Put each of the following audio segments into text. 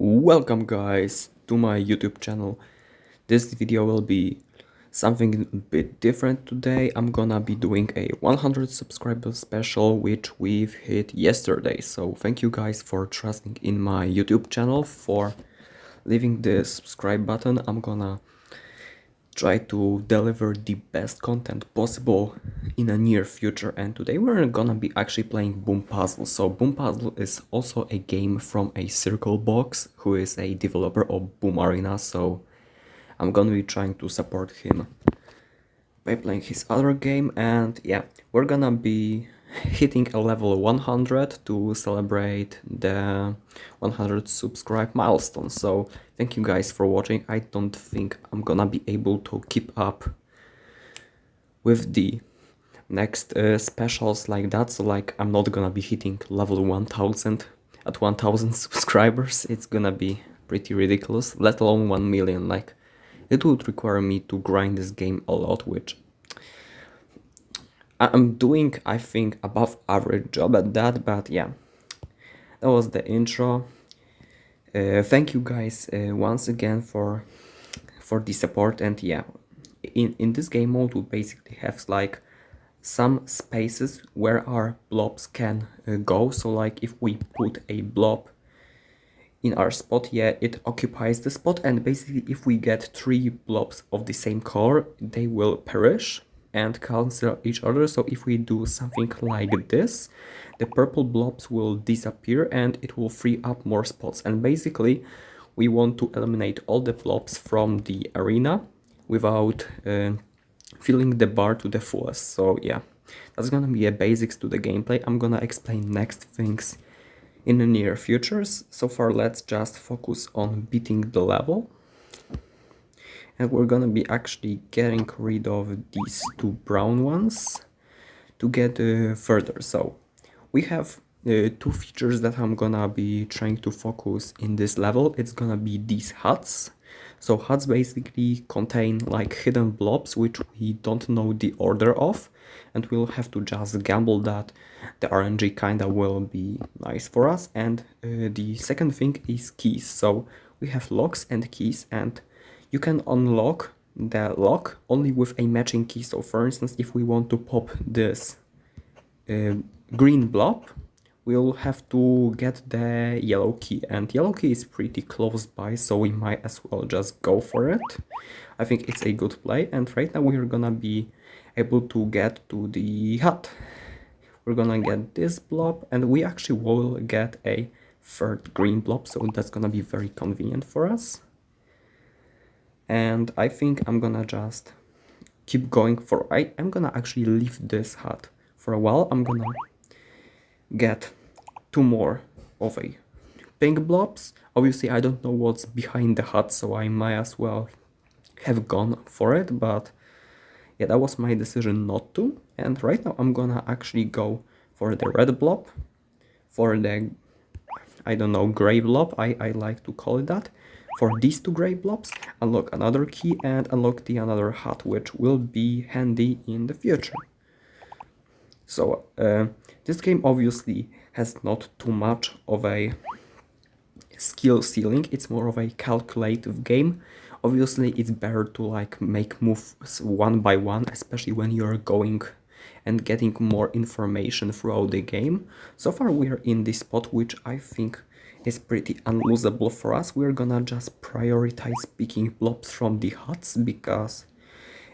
Welcome guys to my YouTube channel. This video will be something a bit different today. I'm gonna be doing a 100 subscriber special which we've hit yesterday. So thank you guys for trusting in my YouTube channel, for leaving the subscribe button. I'm gonna try to deliver the best content possible in the near future, and today we're gonna be actually playing Boom Puzzle. So Boom Puzzle is also a game from a Circlebox, who is a developer of Boom Arena, so I'm gonna be trying to support him by playing his other game. And yeah, we're gonna be hitting a level 100 to celebrate the 100 subscribe milestone. So thank you guys for watching. I don't think I'm gonna be able to keep up with the next specials like that, so like I'm not gonna be hitting level 1000 at 1000 subscribers. It's gonna be pretty ridiculous, let alone 1 million. Like, it would require me to grind this game a lot, which I'm doing, I think, above average job at that. But yeah, that was the intro. Thank you guys once again for the support. And yeah, in this game mode we basically have like some spaces where our blobs can go. So like if we put a blob in our spot, yeah, it occupies the spot, and basically if we get 3 blobs of the same color, they will perish and cancel each other. So if we do something like this, the purple blobs will disappear and it will free up more spots. And basically we want to eliminate all the blobs from the arena without filling the bar to the fullest. So yeah, that's gonna be a basics to the gameplay. I'm gonna explain next things in the near futures. So far, let's just focus on beating the level. And we're gonna be actually getting rid of these 2 brown ones to get further. So we have 2 features that I'm gonna be trying to focus in this level. It's gonna be these huts. So huts basically contain like hidden blobs which we don't know the order of, and we'll have to just gamble that the RNG kinda will be nice for us. And the second thing is keys. So we have locks and keys, and you can unlock the lock only with a matching key. So for instance, if we want to pop this green blob, we'll have to get the yellow key, and yellow key is pretty close by, so we might as well just go for it. I think it's a good play. And right now we're gonna be able to get to the hut. We're gonna get this blob, and we actually will get a 3rd green blob, so that's gonna be very convenient for us. And I think I'm gonna just keep going for I'm gonna actually leave this hut for a while. I'm gonna get 2 more of a pink blobs. Obviously I don't know what's behind the hut, so I might as well have gone for it, but yeah, that was my decision not to. And right now I'm gonna actually go for the red blob, for the, I don't know, gray blob, I like to call it that, for these 2 gray blobs, unlock another key and unlock the another hut, which will be handy in the future. So this game obviously has not too much of a skill ceiling, it's more of a calculative game. Obviously it's better to like make moves one by one, especially when you're going and getting more information throughout the game. So far we're in this spot which I think is pretty unlosable for us. We're gonna just prioritize picking blobs from the huts because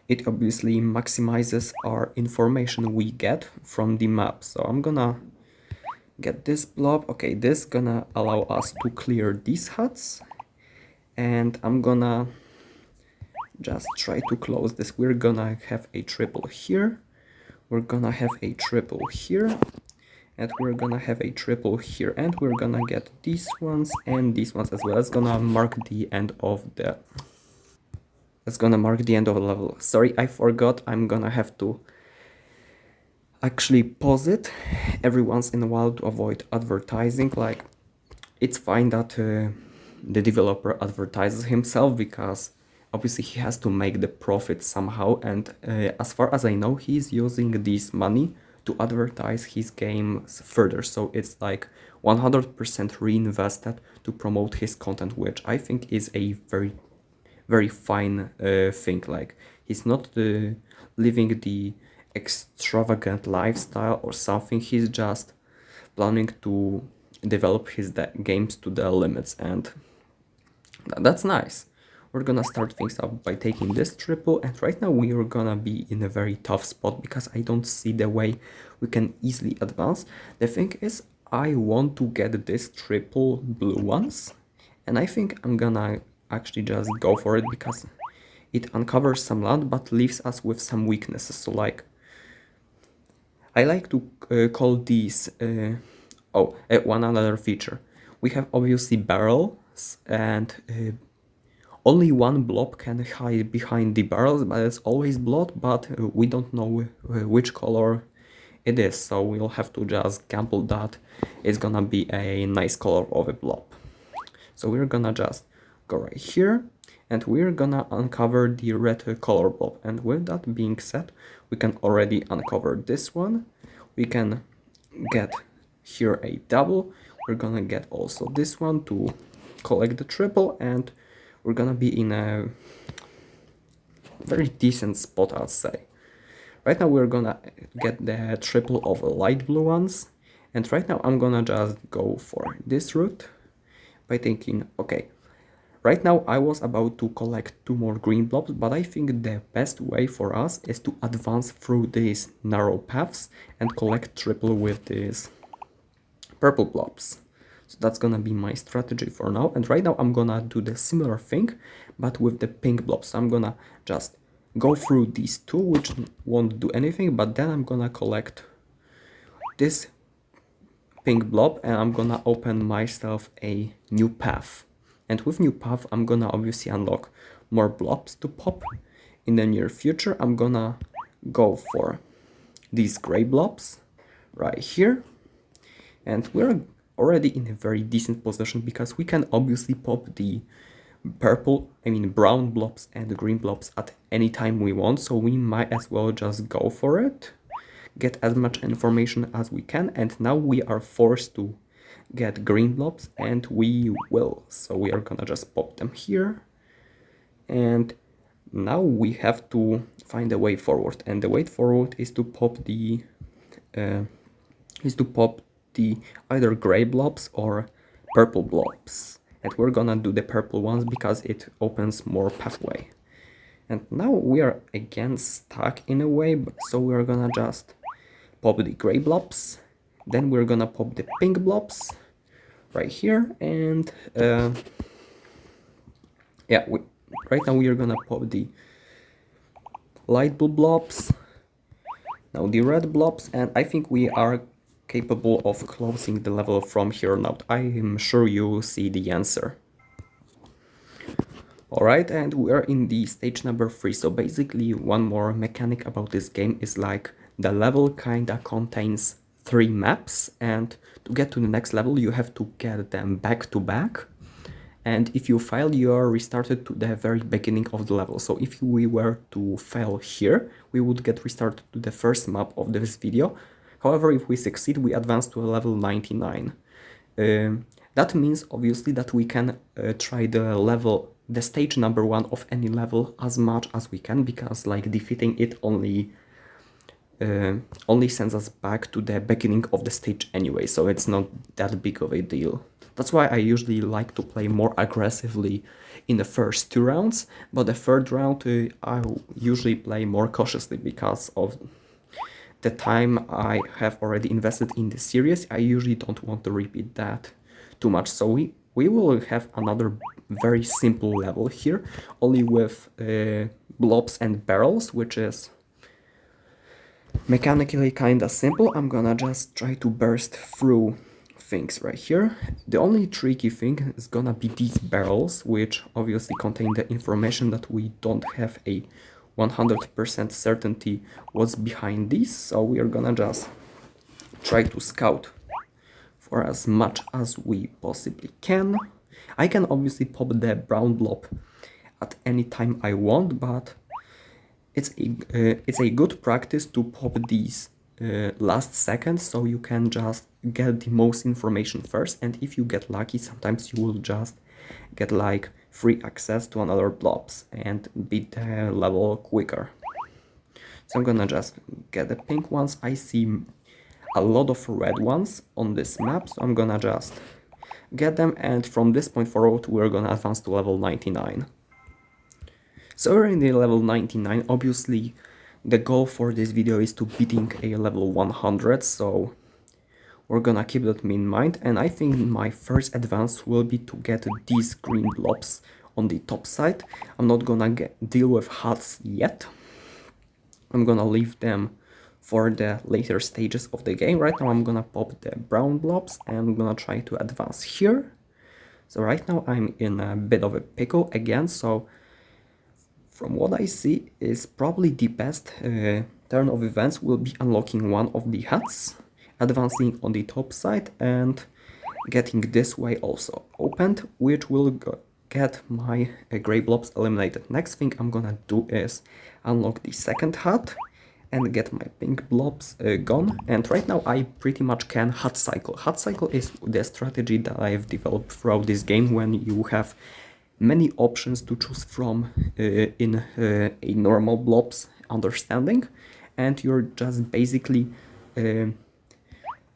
it obviously maximizes our information we get from the map. So I'm gonna get this blob. Okay, this gonna allow us to clear these huts, and I'm gonna just try to close this. We're gonna have a triple here, we're gonna have a triple here, and we're gonna have a triple here, and we're gonna get these ones and these ones as well. That's gonna mark the end of the level. Sorry, I forgot. I'm gonna have to actually pause it every once in a while to avoid advertising. Like, it's fine that the developer advertises himself because obviously he has to make the profit somehow, and as far as I know, he's using this money to advertise his games further. So it's like 100% reinvested to promote his content, which I think is a very fine thing. Like, he's not living the extravagant lifestyle or something. He's just planning to develop his games to the limits, and that's nice. We're gonna start things up by taking this triple, and right now we are gonna be in a very tough spot because I don't see the way we can easily advance. The thing is, I want to get this triple blue ones, and I think I'm gonna actually just go for it because it uncovers some land but leaves us with some weaknesses. So like, I like to call these one other feature. We have obviously barrels, and only one blob can hide behind the barrels, but it's always blood, but we don't know which color it is, so we'll have to just gamble that it's gonna be a nice color of a blob. So we're gonna just go right here, and we're gonna uncover the red color blob. And with that being said, we can already uncover this one. We can get here a double. We're gonna get also this one to collect the triple, and we're gonna be in a very decent spot, I'd say. Right now we're gonna get the triple of light blue ones, and right now I'm gonna just go for this route by thinking, okay, right now I was about to collect 2 more green blobs, but I think the best way for us is to advance through these narrow paths and collect triple with these purple blobs. So that's gonna be my strategy for now, and right now I'm gonna do the similar thing but with the pink blobs. So I'm gonna just go through these 2, which won't do anything, but then I'm gonna collect this pink blob and I'm gonna open myself a new path. And with new path I'm gonna obviously unlock more blobs to pop. In the near future I'm gonna go for these gray blobs right here, and we're already in a very decent position because we can obviously pop the brown blobs and the green blobs at any time we want, so we might as well just go for it, get as much information as we can. And now we are forced to get green blobs, and we will, so we are gonna just pop them here, and now we have to find a way forward, and the way forward is to pop the either gray blobs or purple blobs, and we're gonna do the purple ones because it opens more pathway. And now we are again stuck in a way, so we're gonna just pop the gray blobs, then we're gonna pop the pink blobs right here, and right now we are gonna pop the light blue blobs, now the red blobs, and I think we are capable of closing the level from here on out. I am sure you will see the answer. Alright, and we are in the stage number 3. So basically one more mechanic about this game is like the level kinda contains 3 maps, and to get to the next level you have to get them back to back. And if you fail, you are restarted to the very beginning of the level. So if we were to fail here, we would get restarted to the first map of this video. However, if we succeed, we advance to a level 99. That means obviously that we can try the stage number 1 of any level as much as we can, because like defeating it only sends us back to the beginning of the stage anyway, so it's not that big of a deal. That's why I usually like to play more aggressively in the first 2 rounds, but the third round I usually play more cautiously because of the time I have already invested in the series. I usually don't want to repeat that too much, so we will have another very simple level here, only with blobs and barrels, which is mechanically kinda simple. I'm gonna just try to burst through things right here. The only tricky thing is gonna be these barrels, which obviously contain the information that we don't have a 100% certainty what's behind these, so we are gonna just try to scout for as much as we possibly can. I can obviously pop the brown blob at any time I want, but it's a good practice to pop these last second, so you can just get the most information first, and if you get lucky, sometimes you will just get like free access to another blobs and beat the level quicker. So I'm gonna just get the pink ones. I see a lot of red ones on this map, so I'm gonna just get them, and from this point forward we're gonna advance to level 99. So we're in the level 99. Obviously the goal for this video is to beating a level 100, so we're gonna keep that in mind, and I think my first advance will be to get these green blobs on the top side. I'm not gonna deal with huts yet. I'm gonna leave them for the later stages of the game. Right now I'm gonna pop the brown blobs and I'm gonna try to advance here. So right now I'm in a bit of a pickle again, so from what I see is probably the best turn of events will be unlocking one of the huts, advancing on the top side and getting this way also opened, which will get my gray blobs eliminated. Next thing I'm gonna do is unlock the second hut and get my pink blobs gone. And right now I pretty much can hut cycle. Hut cycle is the strategy that I've developed throughout this game when you have many options to choose from in a normal blobs understanding, and you're just basically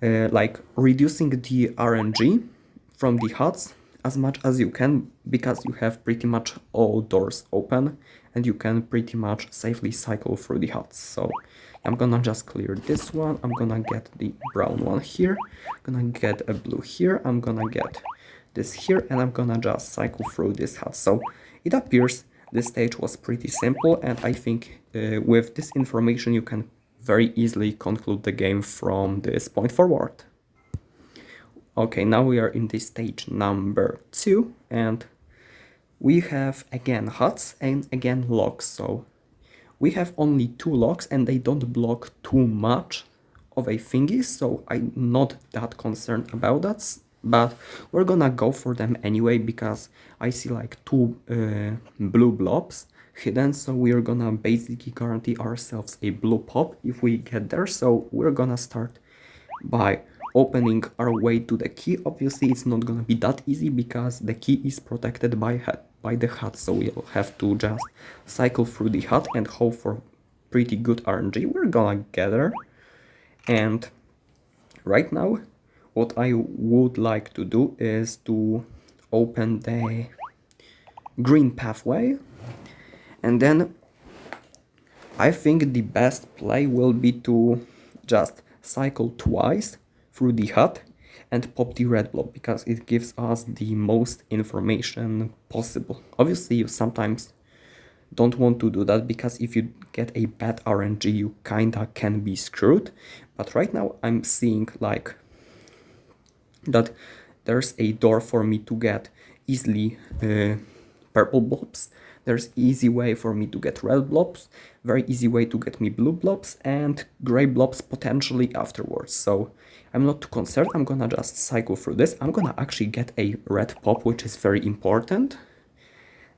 like reducing the RNG from the huts as much as you can, because you have pretty much all doors open and you can pretty much safely cycle through the huts. So I'm gonna just clear this one, I'm gonna get the brown one here, I'm gonna get a blue here, I'm gonna get this here, and I'm gonna just cycle through this hut. So it appears this stage was pretty simple, and I think with this information you can very easily conclude the game from this point forward. Okay, now we are in this stage number 2, and we have again huts and again locks. So we have only 2 locks and they don't block too much of a thingy, so I'm not that concerned about that, but we're gonna go for them anyway because I see like 2 blue blobs hidden, so we're gonna basically guarantee ourselves a blue pop if we get there. So we're gonna start by opening our way to the key. Obviously it's not gonna be that easy because the key is protected by the hut, so we'll have to just cycle through the hut and hope for pretty good RNG. We're gonna gather, and right now what I would like to do is to open the green pathway, and then I think the best play will be to just cycle twice through the hut and pop the red blob, because it gives us the most information possible. Obviously you sometimes don't want to do that, because if you get a bad RNG you kinda can be screwed, but right now I'm seeing like that there's a door for me to get easily purple blobs, there's easy way for me to get red blobs, very easy way to get me blue blobs, and gray blobs potentially afterwards. So I'm not too concerned, I'm gonna just cycle through this. I'm gonna actually get a red pop, which is very important,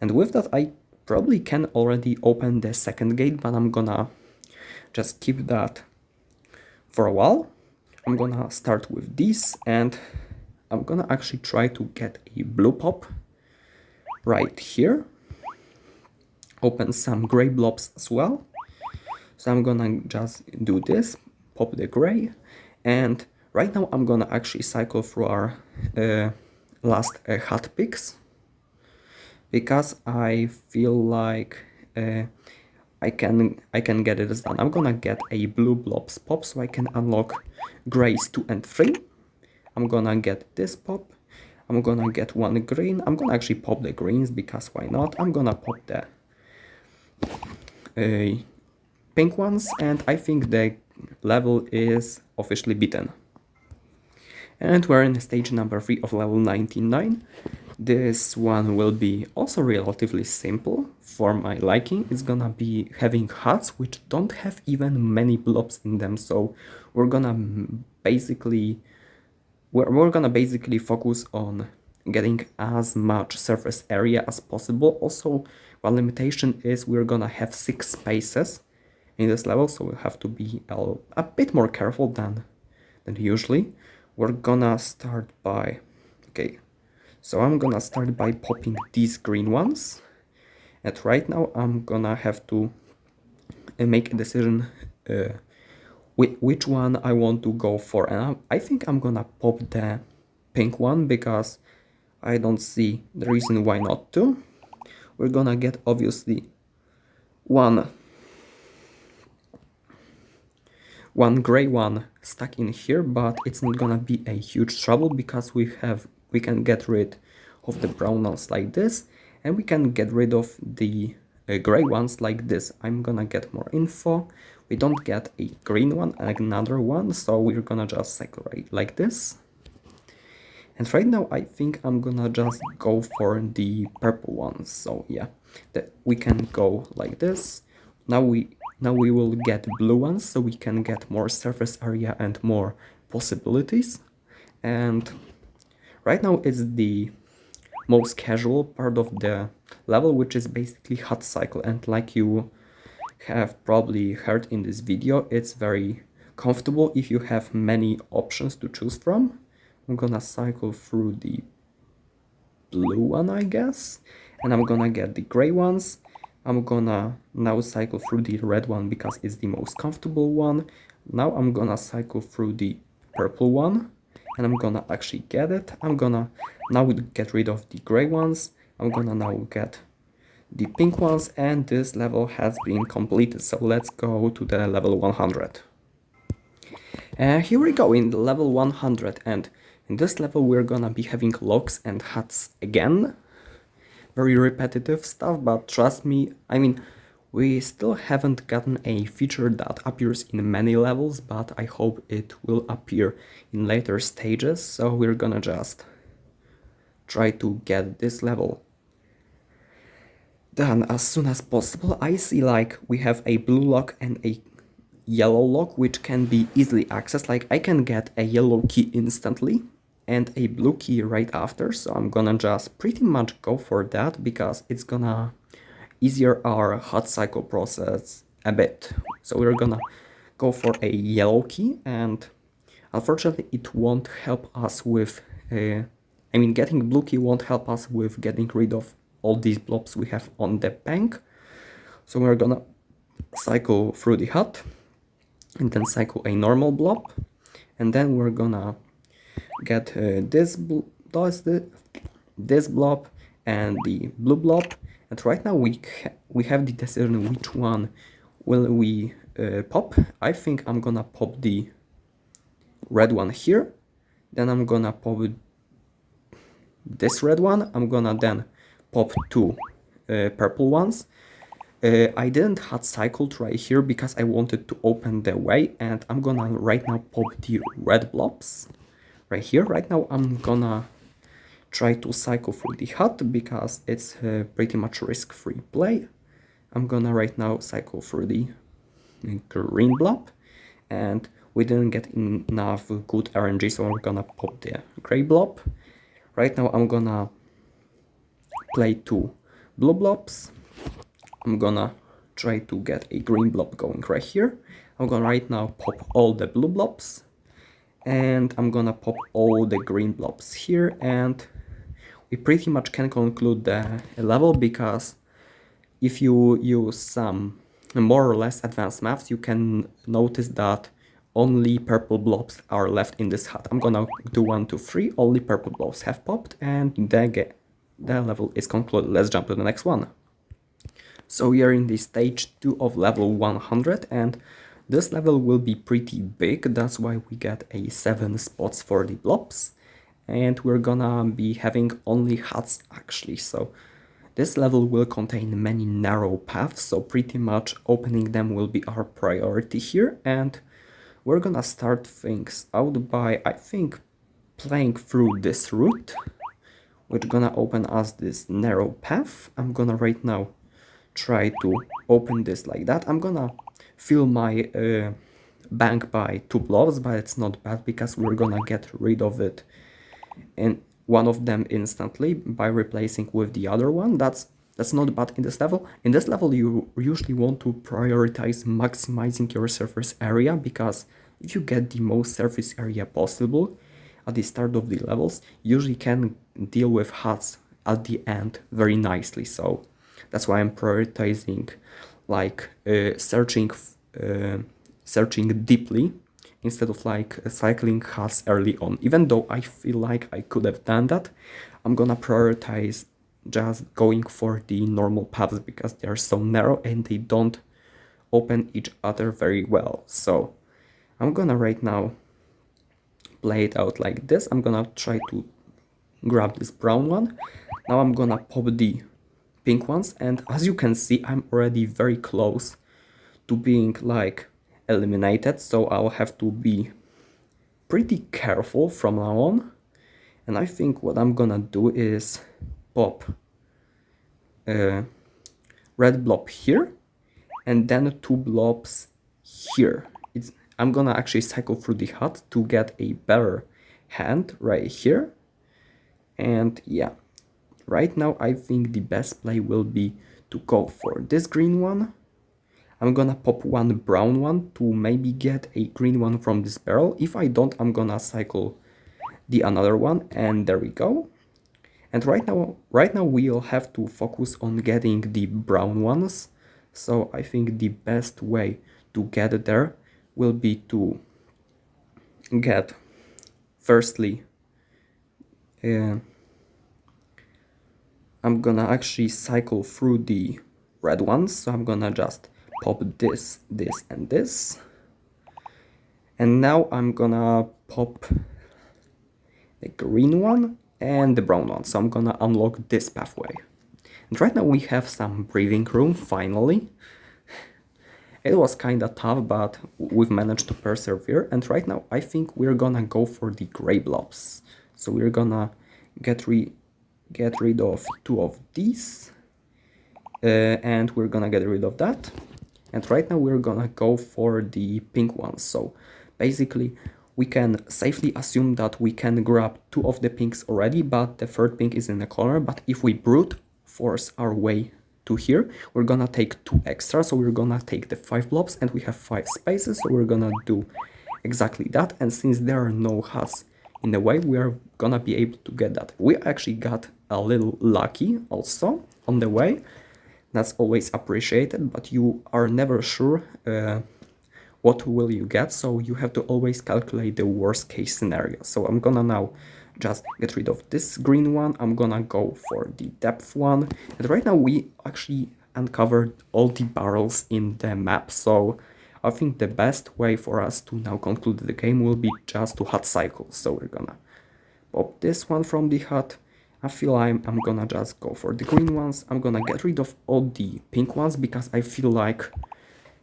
and with that I probably can already open the second gate, but I'm gonna just keep that for a while. I'm gonna start with this, and I'm gonna actually try to get a blue pop right here, open some gray blobs as well. So I'm gonna just do this, pop the gray, and right now I'm gonna actually cycle through our last hut picks, because I feel like I can get it done. I'm gonna get a blue blobs pop so I can unlock grays 2 and 3. I'm gonna get this pop, I'm gonna get 1 green, I'm gonna actually pop the greens because why not. I'm gonna pop the pink ones, and I think the level is officially beaten. And we're in stage number 3 of level 99. This one will be also relatively simple for my liking. It's gonna be having huts which don't have even many blobs in them, so we're gonna basically focus on getting as much surface area as possible. Also, one limitation is we're gonna have 6 spaces in this level, so we have to be a bit more careful than usually. We're gonna start by, okay, so I'm gonna start by popping these green ones, and right now I'm gonna have to make a decision which one I want to go for, and I think I'm gonna pop the pink one because I don't see the reason why not to. We're gonna get obviously one gray one stuck in here, but it's not gonna be a huge trouble because we can get rid of the brown ones like this, and we can get rid of the gray ones like this. I'm gonna get more info. We don't get a green one and another one, so we're gonna just cycle right like this. And right now I think I'm gonna just go for the purple ones. So yeah, we can go like this. Now we will get blue ones, so we can get more surface area and more possibilities. And right now it's the most casual part of the level, which is basically hot cycle. And like you have probably heard in this video, it's very comfortable if you have many options to choose from. I'm gonna cycle through the blue one, I guess, and I'm gonna get the gray ones. I'm gonna now cycle through the red one because it's the most comfortable one. Now I'm gonna cycle through the purple one, and I'm gonna actually get it. I'm gonna now get rid of the gray ones. I'm gonna now get the pink ones, and this level has been completed. So let's go to the level 100. Here we go in the level 100, and in this level we're gonna be having locks and huts again. Very repetitive stuff, but trust me, I mean, we still haven't gotten a feature that appears in many levels, but I hope it will appear in later stages, so we're gonna just try to get this level done as soon as possible. I see like we have a blue lock and a yellow lock which can be easily accessed. Like I can get a yellow key instantly and a blue key right after, so I'm gonna just pretty much go for that because it's gonna easier our hot cycle process a bit. So we're gonna go for a yellow key, and unfortunately it won't help us with I mean, getting blue key won't help us with getting rid of all these blobs we have on the bank. So we're gonna cycle through the hut and then cycle a normal blob, and then we're gonna get this blob and the blue blob. And right now we have the decision which one will we pop. I think I'm gonna pop the red one here, then I'm gonna pop this red one. I'm gonna then pop two purple ones. I didn't hot cycled right here because I wanted to open the way, and I'm gonna right now pop the red blobs right here. Right now I'm gonna try to cycle through the hut because it's pretty much risk-free play. I'm gonna right now cycle through the green blob, and we didn't get enough good RNG, so I'm gonna pop the gray blob. Right now I'm gonna play two blue blobs. I'm gonna try to get a green blob going right here. I'm gonna right now pop all the blue blobs, and I'm gonna pop all the green blobs here, and we pretty much can conclude the level because if you use some more or less advanced maths, you can notice that only purple blobs are left in this hut. I'm gonna do 1, 2, 3, only purple blobs have popped, and the level is concluded. Let's jump to the next one. So we are in the stage 2 of level 100, and this level will be pretty big. That's why we get a 7 spots for the blobs, and we're gonna be having only huts actually. So this level will contain many narrow paths, so pretty much opening them will be our priority here, and we're gonna start things out by, I think, playing through this route, which gonna open us this narrow path. I'm gonna right now try to open this like that. I'm gonna fill my bank by 2 blobs, but it's not bad because we're gonna get rid of it and one of them instantly by replacing with the other one. That's That's not bad in this level. In this level, you usually want to prioritize maximizing your surface area, because if you get the most surface area possible at the start of the levels, you usually can deal with huts at the end very nicely. So that's why I'm prioritizing like searching deeply instead of like cycling huts early on. Even though I feel like I could have done that, I'm gonna prioritize just going for the normal paths because they are so narrow and they don't open each other very well. So I'm gonna right now play it out like this. I'm gonna try to grab this brown one. Now I'm gonna pop the pink ones, and as you can see, I'm already very close to being like eliminated, so I'll have to be pretty careful from now on. And I think what I'm gonna do is pop a red blob here and then 2 blobs here. I'm gonna actually cycle through the hut to get a better hand right here. And yeah, right now I think the best play will be to go for this green one. I'm gonna pop one brown one to maybe get a green one from this barrel. If I don't, I'm gonna cycle the another one, and there we go. And right now we'll have to focus on getting the brown ones. So I think the best way to get there will be to get firstly I'm gonna actually cycle through the red ones. So I'm gonna just pop this, this, and this. And now I'm gonna pop the green one and the brown one. So I'm gonna unlock this pathway. And right now we have some breathing room, finally. It was kinda tough, but we've managed to persevere. And right now I think we're gonna go for the gray blobs. So we're gonna get rid of 2 of these. And we're gonna get rid of that. And right now we're gonna go for the pink ones. So basically we can safely assume that we can grab 2 of the pinks already, but the third pink is in the corner. But if we brute force our way to here, we're gonna take 2 extra. So we're gonna take the 5 blobs, and we have 5 spaces. So we're gonna do exactly that. And since there are no huts in the way, we are gonna be able to get that. We actually got a little lucky also on the way. That's always appreciated, but you are never sure what will you get, so you have to always calculate the worst case scenario. So I'm gonna now just get rid of this green one. I'm gonna go for the depth one. And right now we actually uncovered all the barrels in the map, so I think the best way for us to now conclude the game will be just to hut cycle. So we're gonna pop this one from the hut. I feel I'm gonna just go for the green ones. I'm gonna get rid of all the pink ones because I feel like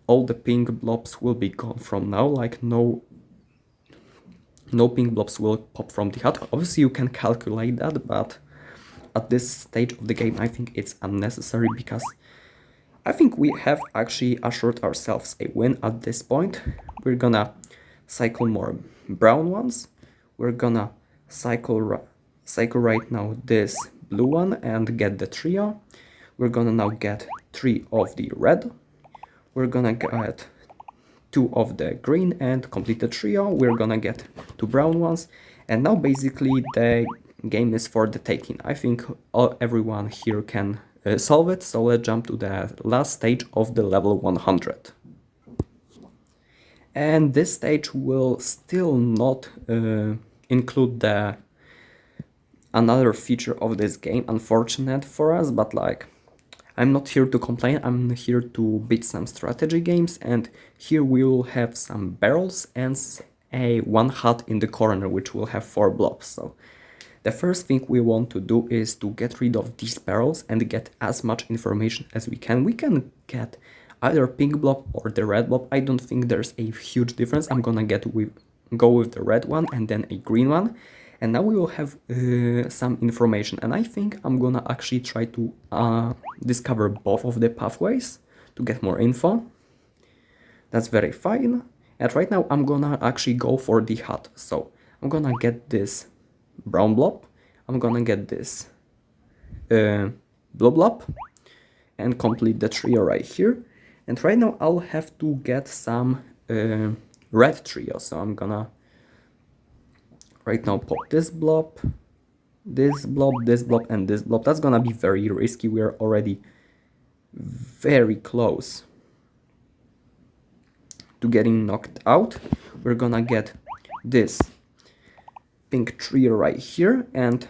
all the pink blobs will be gone from now. Like no pink blobs will pop from the hut. Obviously you can calculate that, but at this stage of the game I think it's unnecessary because I think we have actually assured ourselves a win at this point. We're gonna cycle more brown ones. We're gonna cycle right now this blue one and get the trio. We're gonna now get 3 of the red. We're gonna get 2 of the green and complete the trio. We're gonna get 2 brown ones. And now basically the game is for the taking. I think everyone here can solve it. So let's jump to the last stage of the level 100. And this stage will still not include another feature of this game, unfortunate for us, but like I'm not here to complain, I'm here to beat some strategy games, and here we will have some barrels and a 1 hut in the corner which will have 4 blobs. So the first thing we want to do is to get rid of these barrels and get as much information as we can. We can get either pink blob or the red blob. I don't think there's a huge difference. I'm gonna go with the red one and then a green one. And now we will have some information, and I think I'm gonna actually try to discover both of the pathways to get more info. That's very fine. And right now I'm gonna actually go for the hut. So I'm gonna get this brown blob. I'm gonna get this blue blob. and complete the trio right here. And right now I'll have to get some red trio, so I'm gonna right now pop this blob, this blob, this blob, and this blob. That's gonna be very risky. We are already very close to getting knocked out. We're gonna get this pink trio right here, and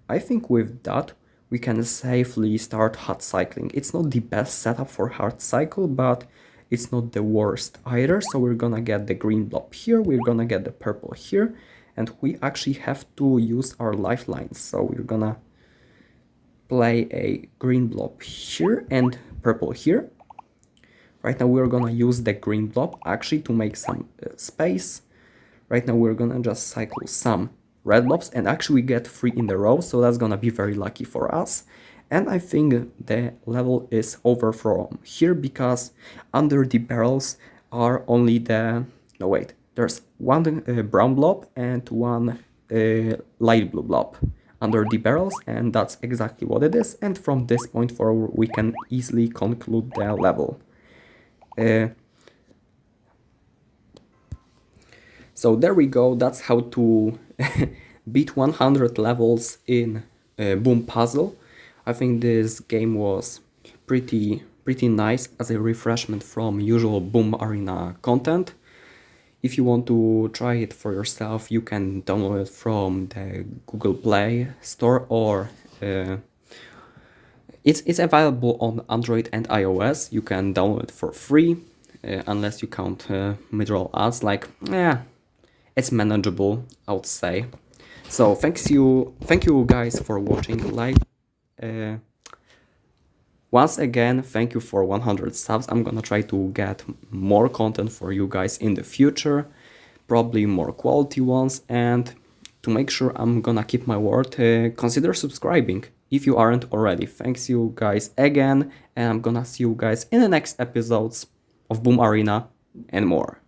I think with that we can safely start hard cycling. It's not the best setup for hard cycle, but it's not the worst either. So we're gonna get the green blob here, we're gonna get the purple here, and we actually have to use our lifelines. So we're gonna play a green blob here and purple here. Right now we're gonna use the green blob actually to make some space. Right now we're gonna just cycle some red blobs, and actually we get 3 in a row, so that's gonna be very lucky for us. And I think the level is over from here, because under the barrels are only the... no wait, there's one brown blob and one light blue blob under the barrels, and that's exactly what it is. And from this point forward we can easily conclude the level. So there we go, that's how to beat 100 levels in Boom Puzzle. I think this game was pretty nice as a refreshment from usual Boom Arena content. If you want to try it for yourself, you can download it from the Google Play Store, or it's available on Android and iOS. You can download it for free, unless you count mid-roll ads. Like, yeah, it's manageable, I would say. So thank you guys for watching. Once again, thank you for 100 subs. I'm gonna try to get more content for you guys in the future, probably more quality ones, and to make sure I'm gonna keep my word, consider subscribing if you aren't already. Thanks you guys again, and I'm gonna see you guys in the next episodes of Boom Arena and more.